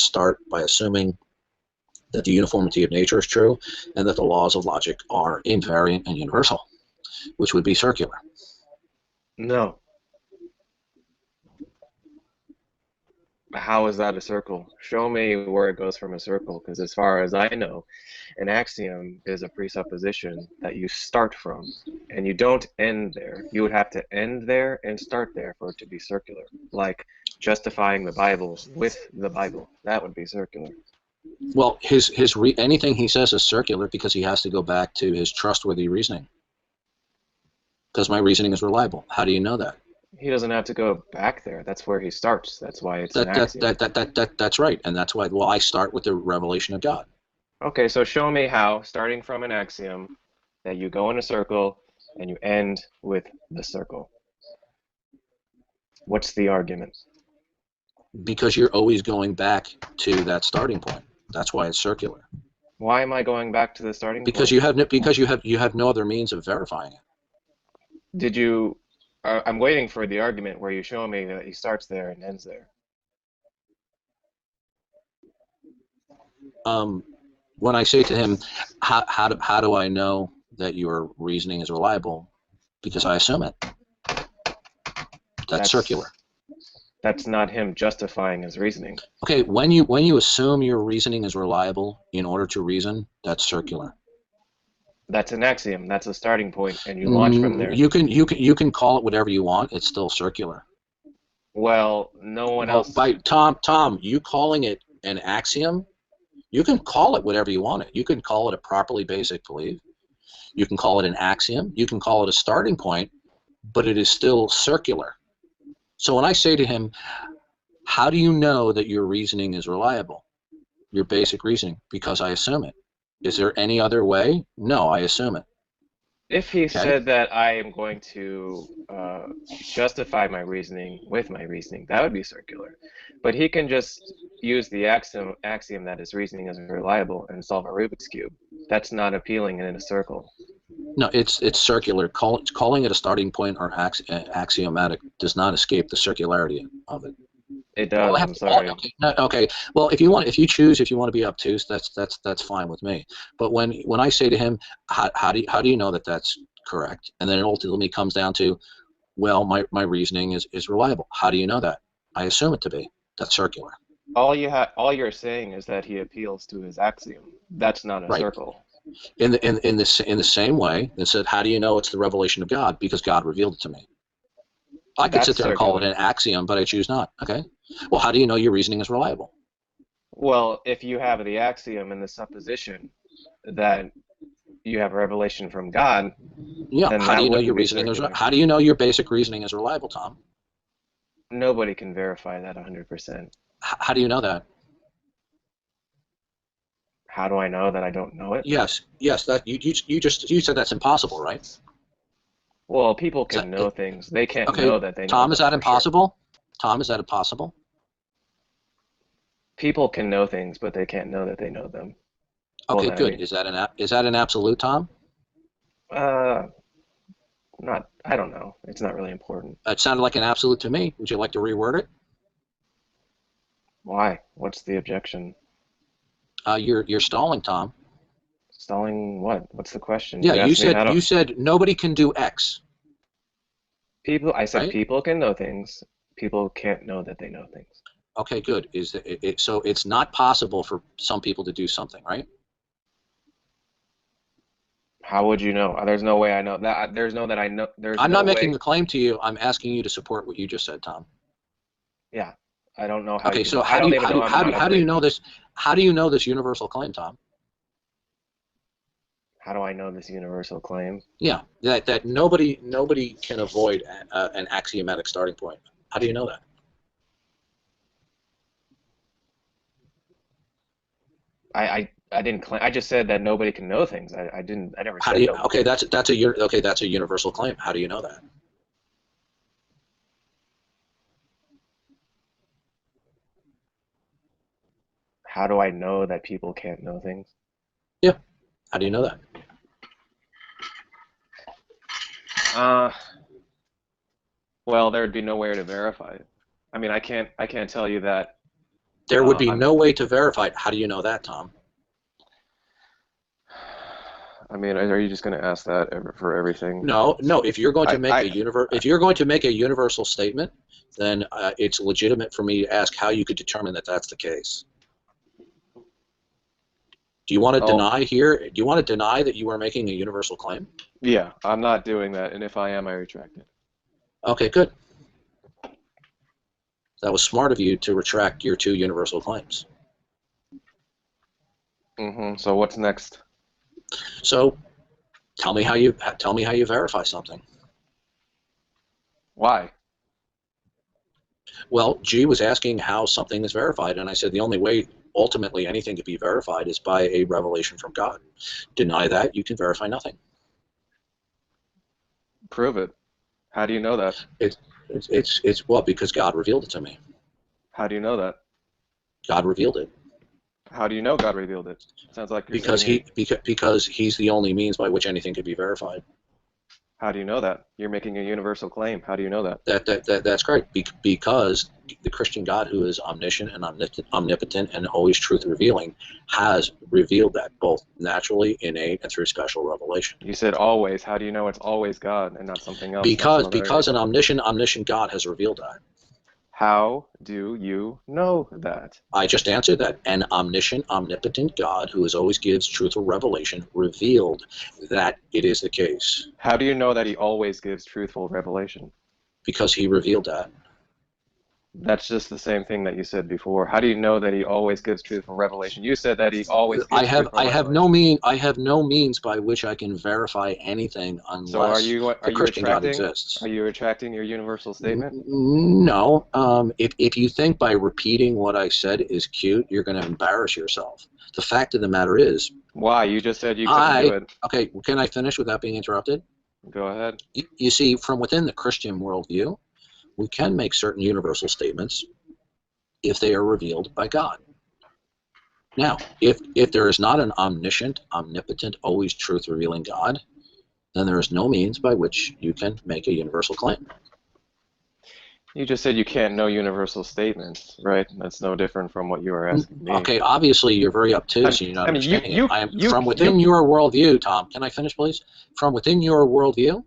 start by assuming that the uniformity of nature is true and that the laws of logic are invariant and universal, which would be circular. No. How is that a circle? Show me where it goes from a circle, because as far as I know, an axiom is a presupposition that you start from, and you don't end there. You would have to end there and start there for it to be circular, like justifying the Bible with the Bible. That would be circular. Well, anything he says is circular because he has to go back to his trustworthy reasoning. Because my reasoning is reliable. How do you know that? He doesn't have to go back there. That's where he starts. That's why it's an axiom. That's right, and that's why. Well, I start with the revelation of God. Okay, so show me how, starting from an axiom, that you go in a circle and you end with the circle. What's the argument? Because you're always going back to that starting point. That's why it's circular. Why am I going back to the starting point? Because you have no other means of verifying it. Did you? I'm waiting for the argument where you show me that he starts there and ends there. When I say to him, how do I know that your reasoning is reliable? Because I assume it. That's circular. That's not him justifying his reasoning. Okay, when you assume your reasoning is reliable in order to reason, that's circular. That's an axiom. That's a starting point, and you launch from there. You can call it whatever you want. It's still circular. Well, no one else. By Tom, you calling it an axiom? You can call it whatever you want it. You can call it a properly basic belief. You can call it an axiom. You can call it a starting point, but it is still circular. So when I say to him, how do you know that your reasoning is reliable? Your basic reasoning, because I assume it. Is there any other way? No, I assume it. If he said that I am going to justify my reasoning with my reasoning, that would be circular. But he can just use the axiom that his reasoning is reliable and solve a Rubik's Cube. That's not appealing in a circle. No, it's circular. Calling it a starting point or axiomatic does not escape the circularity of it. It does. I'm sorry. Okay. Well, if you want to be obtuse, that's fine with me. But when I say to him, how do you know that that's correct? And then it ultimately comes down to, well, my reasoning is reliable. How do you know that? I assume it to be. That's circular. All you're saying is that he appeals to his axiom. That's not a circle. In the same way, it said, how do you know it's the revelation of God? Because God revealed it to me. I could sit there and call it an axiom, but I choose not. Okay. Well, how do you know your reasoning is reliable? Well, if you have the axiom and the supposition that you have a revelation from God, yeah. How do you know your reasoning is? How do you know your basic reasoning is reliable, Tom? Nobody can verify that 100%. How do you know that? How do I know that I don't know it? Yes. That you said that's impossible, right? Well, people can know things. They can't know that they know. Tom, is that impossible? Tom, is that impossible? People can know things, but they can't know that they know them. Okay, well, good. Is that an absolute, Tom? Not. I don't know. It's not really important. It sounded like an absolute to me. Would you like to reword it? Why? What's the objection? You're stalling, Tom. Stalling what? What's the question? Yeah, you said nobody can do X. I said people can know things. People can't know that they know things. Okay, good. So it's not possible for some people to do something, right? How would you know? There's no way I know that. I'm not making a claim to you. I'm asking you to support what you just said, Tom. Yeah, I don't know how. Okay, so how do you know this? How do you know this universal claim, Tom? How do I know this universal claim? Yeah, that nobody can avoid an axiomatic starting point. How do you know that? I didn't claim. I just said that nobody can know things. I never said. Okay, that's a universal claim. How do you know that? How do I know that people can't know things? Yeah. How do you know that? Well, there would be no way to verify it. I mean, I can't tell you that There would be no way to verify it. How do you know that, Tom? I mean, are you just going to ask that for everything? No. If you're going to make a universal statement, then it's legitimate for me to ask how you could determine that that's the case. Do you want to deny here? Do you want to deny that you are making a universal claim? Yeah, I'm not doing that, and if I am, I retract it. Okay, good. That was smart of you to retract your 2 universal claims. So what's next? So, tell me how you verify something. Why? Well, G was asking how something is verified, and I said the only way ultimately anything could be verified is by a revelation from God. Deny that, you can verify nothing. Prove it. How do you know that? It's well, because God revealed it to me. How do you know that? God revealed it. How do you know God revealed it? Sounds like you're because he's the only means by which anything could be verified. How do you know that? You're making a universal claim. How do you know that? That's great. Because the Christian God, who is omniscient and omnipotent and always truth revealing, has revealed that both naturally, innate, and through special revelation. You said always. How do you know it's always God and not something else? Because an omniscient God has revealed that. How do you know that? I just answered that. An omniscient, omnipotent God, who always gives truthful revelation, revealed that it is the case. How do you know that he always gives truthful revelation? Because he revealed that. That's just the same thing that you said before. How do you know that he always gives truthful revelation? You said that he always gives truthful revelation. I have no means by which I can verify anything unless the Christian God exists. Are you retracting your universal statement? No. If you think by repeating what I said is cute, you're going to embarrass yourself. The fact of the matter is... Why? You just said you couldn't do it. Okay, can I finish without being interrupted? Go ahead. You see, from within the Christian worldview, we can make certain universal statements if they are revealed by God. Now, if there is not an omniscient, omnipotent, always truth-revealing God, then there is no means by which you can make a universal claim. You just said you can't know universal statements, right? That's no different from what you were asking me. Okay, obviously you're very obtuse and you're not understanding it. From within your worldview, Tom, can I finish, please? From within your worldview,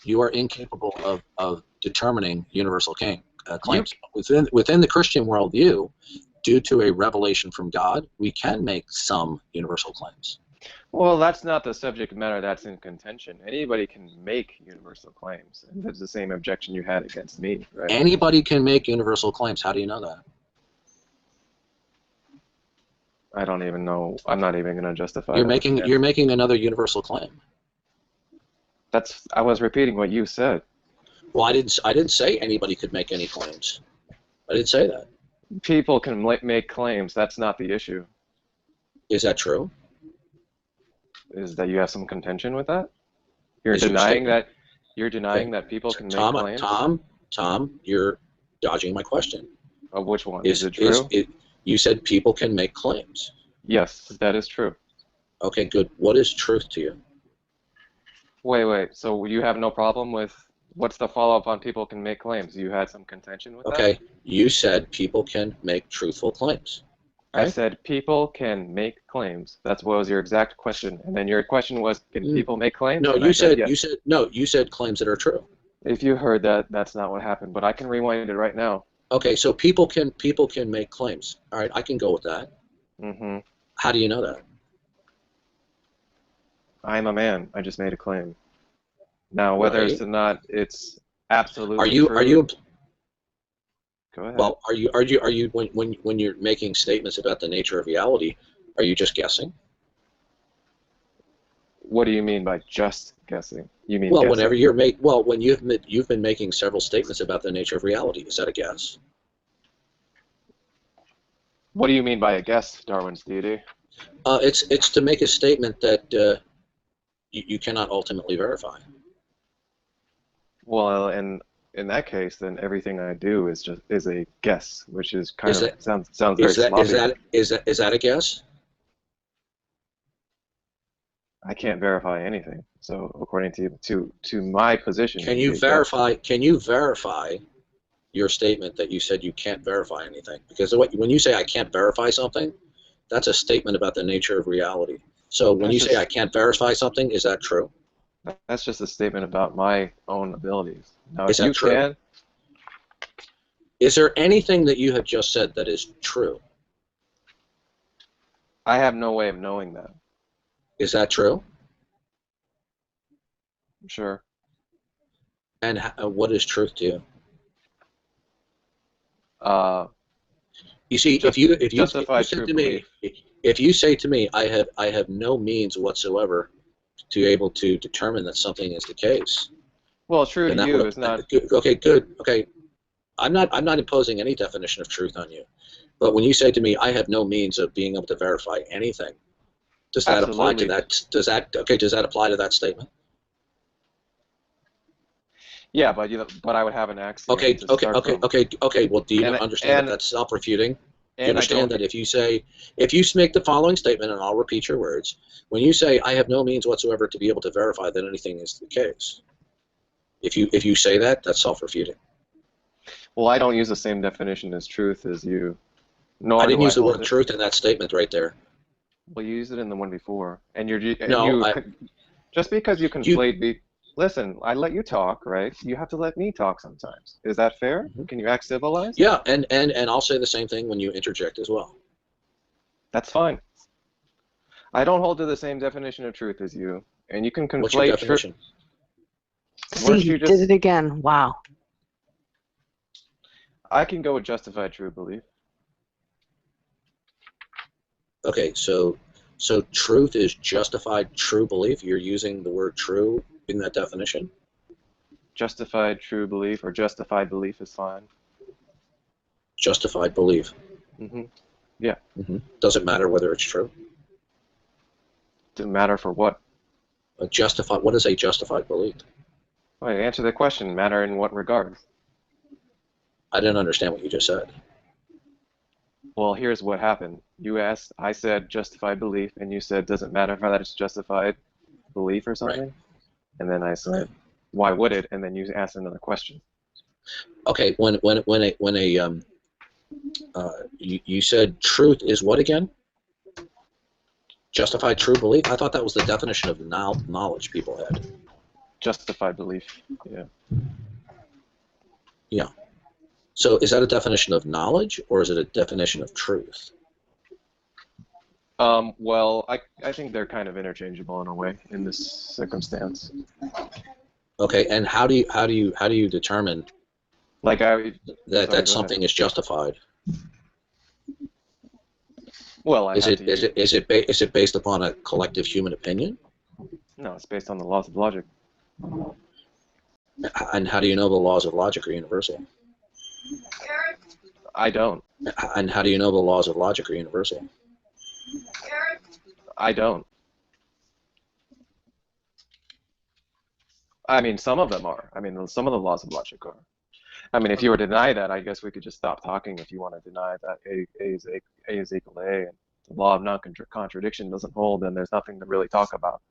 you are incapable of determining universal claims. Within the Christian worldview, due to a revelation from God, we can make some universal claims. Well, that's not the subject matter that's in contention. Anybody can make universal claims. And that's the same objection you had against me, right? Anybody can make universal claims. How do you know that? I don't even know. I'm not even going to justify You're making another universal claim. I was repeating what you said. Well, I didn't say anybody could make any claims. I didn't say that. People can make claims. That's not the issue. Is that true? Is that you have some contention with that? You're denying that people can make claims? Tom, you're dodging my question. Of which one? Is it true? You said people can make claims. Yes, that is true. Okay, good. What is truth to you? Wait. So you have no problem with what's the follow-up on people can make claims? You had some contention with that? Okay, you said people can make truthful claims. Right? I said people can make claims. That was your exact question. And then your question was, can people make claims? No, you said claims that are true. If you heard that, that's not what happened. But I can rewind it right now. Okay, so people can make claims. All right, I can go with that. Mm-hmm. How do you know that? I'm a man. I just made a claim. Now, whether it's not, it's absolutely true. Are you? Go ahead. Well, are you when you're making statements about the nature of reality, are you just guessing? What do you mean by just guessing? You mean well, guessing? when you've been making several statements about the nature of reality, is that a guess? What do you mean by a guess, Darwin's deity? It's to make a statement that you cannot ultimately verify. Well, and in that case, then everything I do is a guess, which is sounds very sloppy. Is that a guess? I can't verify anything. So according to my position, can you verify your statement that you said you can't verify anything. Because when you say I can't verify something, that's a statement about the nature of reality. So when you say I can't verify something, is that true? That's just a statement about my own abilities. Now, Is if you that true? can, is there anything that you have just said that is true? I have no way of knowing that. Is that true? Sure. And what is truth to you? You see, if you say to me, I have no means whatsoever to able to determine that something is the case. Well, true to you is not. Okay, good. Okay, I'm not imposing any definition of truth on you, but when you say to me, I have no means of being able to verify anything, does that apply to that? Does that apply to that statement? Yeah, but I would have an axiom. Okay. Well, do you understand that that's self-refuting? Do you understand that if you make the following statement, and I'll repeat your words, when you say I have no means whatsoever to be able to verify that anything is the case, if you say that, that's self-refuting. Well, I don't use the same definition as truth as you. I didn't use the word truth in that statement right there. Well, you used it in the one before, and just because you conflate. Listen, I let you talk, right? You have to let me talk sometimes. Is that fair? Mm-hmm. Can you act civilized? Yeah, and I'll say the same thing when you interject as well. That's fine. I don't hold to the same definition of truth as you, and you can conflate. What's your definition? See, he did it again. Wow. I can go with justified true belief. Okay, so truth is justified true belief. You're using the word true in that definition? Justified true belief or justified belief is fine. Justified belief. Mm-hmm. Yeah. Mm-hmm. Does it matter whether it's true? Doesn't matter for what? What is a justified belief? Wait, answer the question. Matter in what regard? I didn't understand what you just said. Well, here's what happened. You asked, I said justified belief, and you said doesn't matter if that it's justified belief or something. Right. And then I said, why would it? And then you asked another question. Okay, you said truth is what again? Justified true belief? I thought that was the definition of knowledge people had. Justified belief, yeah. Yeah. So is that a definition of knowledge, or is it a definition of truth? Well, I think they're kind of interchangeable in a way in this circumstance. Okay, and how do you determine that something is justified? Well, is it based upon a collective human opinion? No, it's based on the laws of logic. And how do you know the laws of logic are universal? I don't. And how do you know the laws of logic are universal? I don't. I mean, some of them are. I mean, some of the laws of logic are. I mean, if you were to deny that, I guess we could just stop talking if you want to deny that A is equal to A, and the law of non-contradiction doesn't hold, then there's nothing to really talk about.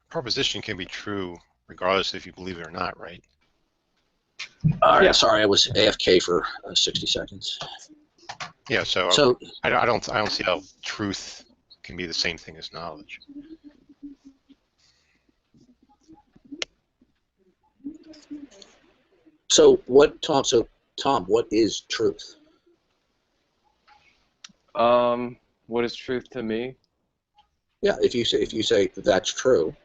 Proposition can be true regardless if you believe it or not, right? All right, yeah. Sorry, I was AFK for 60 seconds. Yeah, so I don't see how truth can be the same thing as knowledge. So Tom, what is truth? What is truth to me? Yeah, if you say that's true,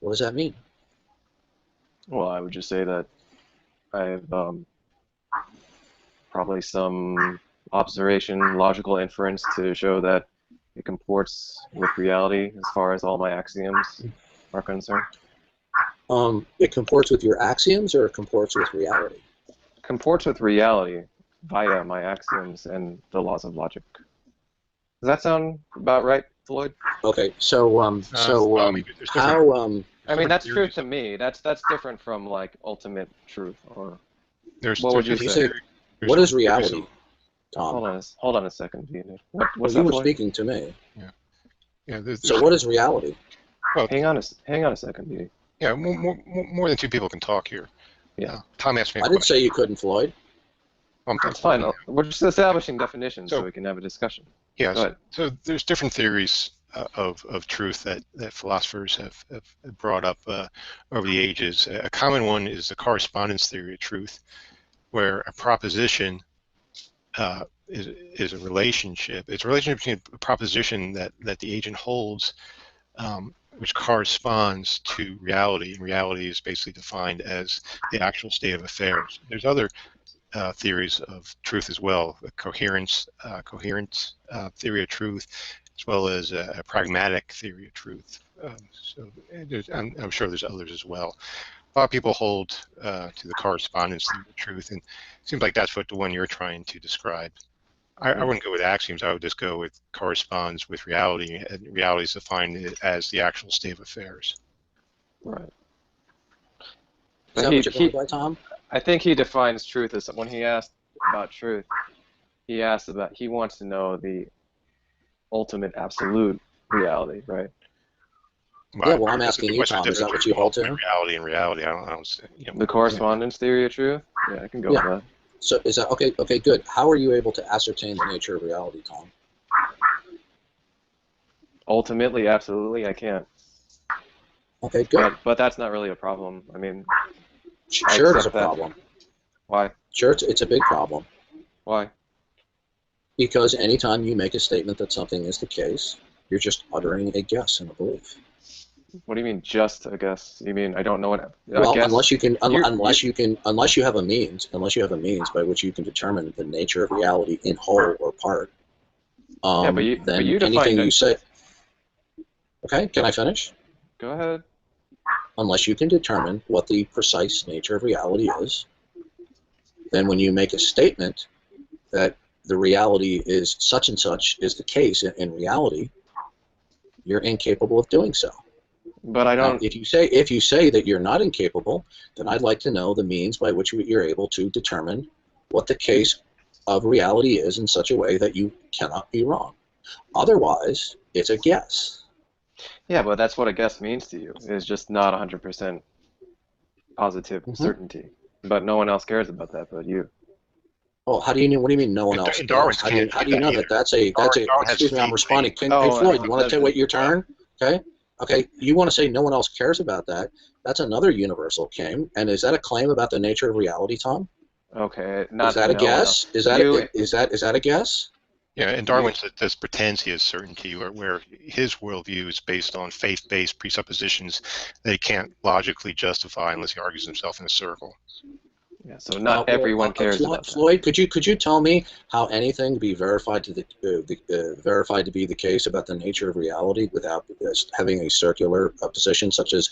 what does that mean? Well, I would just say that I have probably some observation, logical inference to show that it comports with reality as far as all my axioms are concerned. It comports with your axioms, or it comports with reality? Comports with reality via my axioms and the laws of logic. Does that sound about right, Floyd? Okay, so how? I mean, that's truth to me. That's different from like ultimate truth, or what would you say? What is reality, Tom? Hold on a second, Dean. What's you that, were Floyd? speaking to me. Yeah. So what is reality? Well, hang on a second, Dean. Yeah, more than two people can talk here. Yeah. Tom asked me a question. I didn't say you couldn't, Floyd. That's fine. We're just establishing definitions so we can have a discussion. Yeah, so there's different theories of truth that philosophers have brought up over the ages. A common one is the correspondence theory of truth, where a proposition is a relationship. It's a relationship between a proposition that the agent holds, which corresponds to reality, and reality is basically defined as the actual state of affairs. There's other theories of truth as well, a coherent theory of truth, as well as a pragmatic theory of truth. So I'm sure there's others as well. A lot of people hold to the correspondence theory of truth, and it seems like that's what the one you're trying to describe. I wouldn't go with axioms. I would just go with corresponds with reality, and reality is defined as the actual state of affairs. Right. Is that what you're going by, Tom? I think he defines truth as, when he asked about truth, he wants to know the ultimate absolute reality, right? Well, yeah, well, I'm asking you, Tom, is that what you hold to? Reality and reality, I don't the correspondence theory of truth? Yeah, I can go with that. So is that, okay, good. How are you able to ascertain the nature of reality, Tom? Ultimately, absolutely, I can't. Okay, good. But that's not really a problem. I mean, sure it's a problem. Why? Sure, it's a big problem. Why? Because anytime you make a statement that something is the case, you're just uttering a guess and a belief. What do you mean, just a guess? You mean I don't know what? Well, unless you have a means by which you can determine the nature of reality in whole or part. But you anything you say. Okay, can I finish? Go ahead. Unless you can determine what the precise nature of reality is, then when you make a statement that the reality is such and such is the case in reality, you're incapable of doing so. But I don't. If you say that you're not incapable, then I'd like to know the means by which you're able to determine what the case of reality is in such a way that you cannot be wrong. Otherwise, it's a guess. Yeah, but that's what a guess means to you. It's just not 100% positive certainty. But no one else cares about that but you. Oh, how do you know? What do you mean no one else cares? How do you know that that's a excuse me, I'm responding. Hey, Floyd, you want to wait your turn? Okay, you want to say no one else cares about that. That's another universal claim. And is that a claim about the nature of reality, Tom? Okay, is that a guess? Is that a guess? Yeah, and Darwin just pretends he has certainty, where his worldview is based on faith-based presuppositions that he can't logically justify unless he argues himself in a circle. Yeah, so not everyone cares about that. Floyd, could you tell me how anything can be verified to verified to be the case about the nature of reality without having a circular position, such as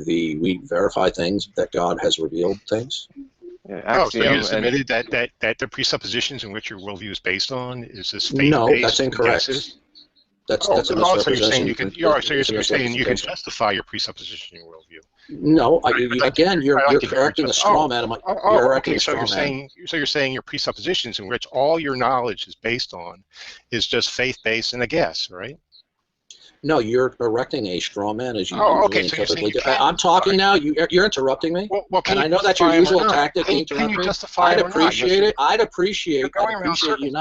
we verify things that God has revealed things? Yeah, so you submitted that the presuppositions in which your worldview is based on is this faith-based? No, that's incorrect. That's a misrepresentation. So you're saying you can justify your presupposition in your worldview. No, again, you're correcting a straw man. So you're saying your presuppositions in which all your knowledge is based on is just faith-based and a guess, right? No, you're erecting a straw man as you typically do. I'm talking now. You're interrupting me. And I know that's your usual tactic. Can you justify I'd appreciate it. I'd appreciate you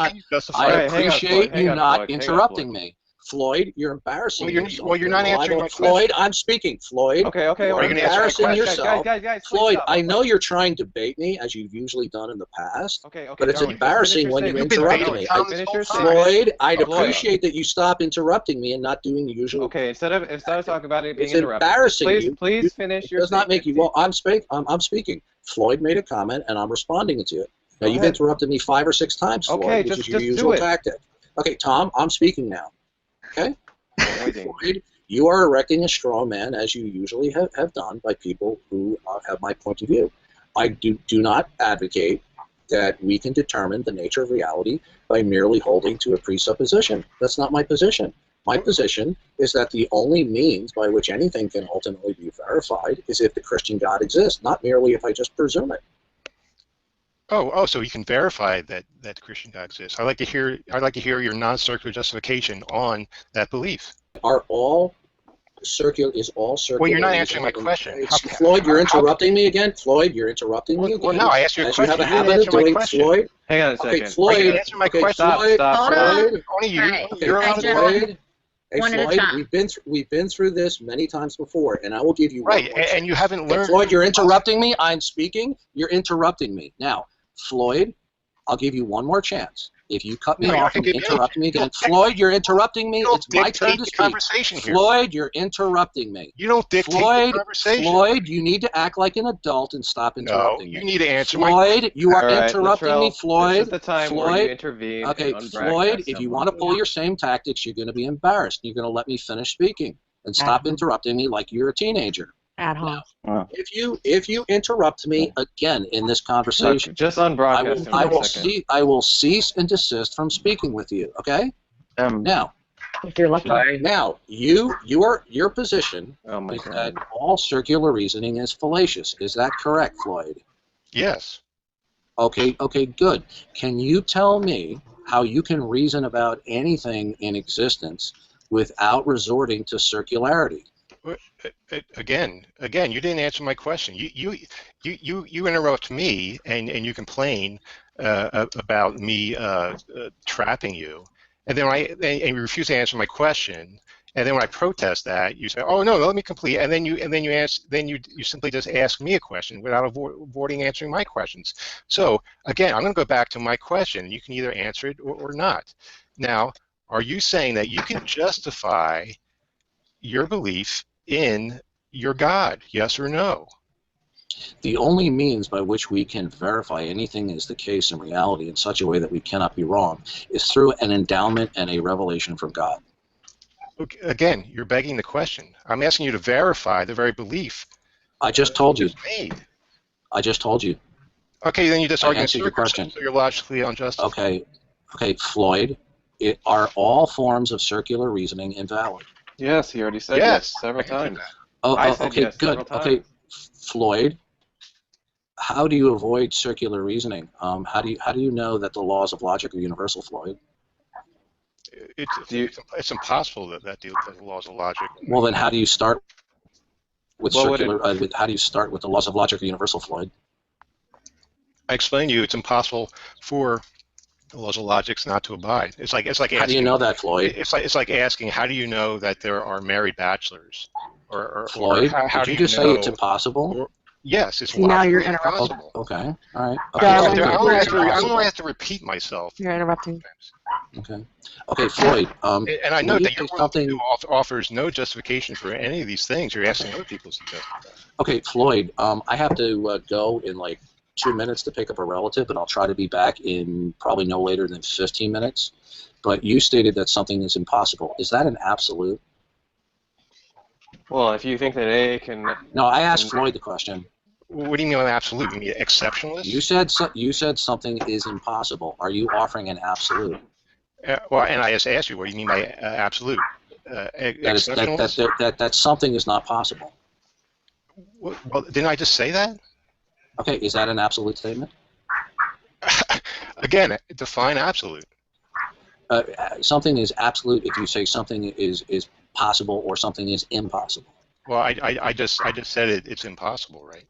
not interrupting me. Floyd, you're embarrassing yourself. Well, you're not answering my question. Floyd, I'm speaking. Floyd, okay. You're embarrassing yourself. Guys, Floyd, I know you're trying to bait me, as you've usually done in the past. Okay. But it's embarrassing when you interrupt me. Floyd, I'd appreciate that you stop interrupting me and not doing the usual. Okay, instead of talking about it being interrupted. It's embarrassing. Please finish your. It does not make you. Well, I'm speaking. Floyd made a comment, and I'm responding to it. Now you've interrupted me 5 or 6 times, Floyd, which is your usual tactic. Okay, Tom, I'm speaking now. Okay? Floyd, you are erecting a straw man, as you usually have done, by people who have my point of view. I do not advocate that we can determine the nature of reality by merely holding to a presupposition. That's not my position. My position is that the only means by which anything can ultimately be verified is if the Christian God exists, not merely if I just presume it. So you can verify that the Christian God exists. I'd like to hear your non-circular justification on that belief. Are all circular is all circular. Well, you're not answering my question. Floyd, you're interrupting me again. Floyd, you're interrupting me again. Well, no, I asked you a question. You have a habit of doing, Floyd. Hang on a second. Okay, Floyd. Answer my question. Stop. Floyd. Only you. Right. You're I on just- Floyd. Hey, One at a Floyd, time. we've been through this many times before, and I will give you right, one more and you haven't chance. learned. Floyd, you're interrupting me. I'm speaking. You're interrupting me. Now, Floyd, I'll give you one more chance. If you cut me off and interrupt me again, Floyd, you're interrupting me. It's my turn to speak. Conversation here. Floyd, you're interrupting me. You don't dictate the conversation. Floyd, you need to act like an adult and stop interrupting me. You need to answer my Floyd, you are All right, interrupting me. Floyd, This is the time where you intervene. okay, and Floyd, if you someone. want to pull your same tactics, you're going to be embarrassed. You're going to let me finish speaking and stop interrupting me like you're a teenager. At home. If you interrupt me again in this conversation, Look, just on broadcast. I will cease and desist from speaking with you. Okay? Now, If you're lucky. now your position Oh my is God. that all circular reasoning is fallacious. Is that correct, Floyd? Yes. Okay, good. Can you tell me how you can reason about anything in existence without resorting to circularity? Again, you didn't answer my question. You interrupt me and you complain about me trapping you, and then you refuse to answer my question. And then when I protest that, you say, "Oh no, let me complete." And then you simply just ask me a question without avoiding answering my questions. So again, I'm going to go back to my question. You can either answer it or not. Now, are you saying that you can justify your belief in your God? Yes or no? The only means by which we can verify anything is the case in reality in such a way that we cannot be wrong is through an endowment and a revelation from God. Okay, again, you're begging the question. I'm asking you to verify the very belief. I just told you. Made. I just told you. Okay, then you just argue answered your question. So you're logically unjustified. Okay, Floyd. Are all forms of circular reasoning invalid? Yes, he already said yes several times. I said Okay, yes good. several times. Okay, Floyd. How do you avoid circular reasoning? How do you know that the laws of logic are universal, Floyd? It's impossible that the laws of logic. Well, then how do you start with circular? How do you start with the laws of logic are universal, Floyd? I explained to you it's impossible for the laws of logic not to abide. It's like asking. How do you know that, Floyd? It's like asking, how do you know that there are married bachelors? Floyd, how did do you just say it's impossible? Yes, it's Now you're logically interrupting. impossible. Okay, all right. Darling, Okay, I'm impossible. going to have to repeat myself. You're interrupting. Okay, Floyd. And I know that your something. offers no justification for any of these things. You're asking other people to justify. Okay, Floyd. I have to go in like 2 minutes to pick up a relative, and I'll try to be back in probably no later than 15 minutes. But you stated that something is impossible. Is that an absolute? Well, if you think that A can... No, I asked Floyd the question. What do you mean by absolute? You mean exceptionalist? You said something is impossible. Are you offering an absolute? Well, and I just asked you, what do you mean by absolute? That something is not possible. Well, didn't I just say that? Okay, is that an absolute statement? Again, define absolute. Something is absolute if you say something is possible or something is impossible. Well, I just said it's impossible, right?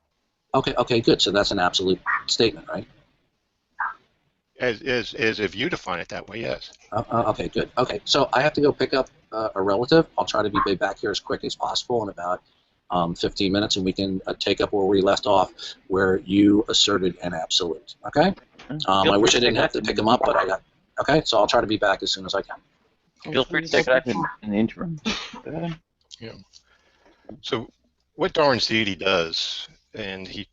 Okay, good. So that's an absolute statement, right? As if you define it that way, yes. Okay, good. Okay, so I have to go pick up a relative. I'll try to be back here as quick as possible in about 15 minutes, and we can take up where we left off, where you asserted an absolute. Okay? I wish I didn't have to pick him up, but I got. Okay, so I'll try to be back as soon as I can. Feel free to take it in the interim. Yeah. So what Darwin's deity does, and he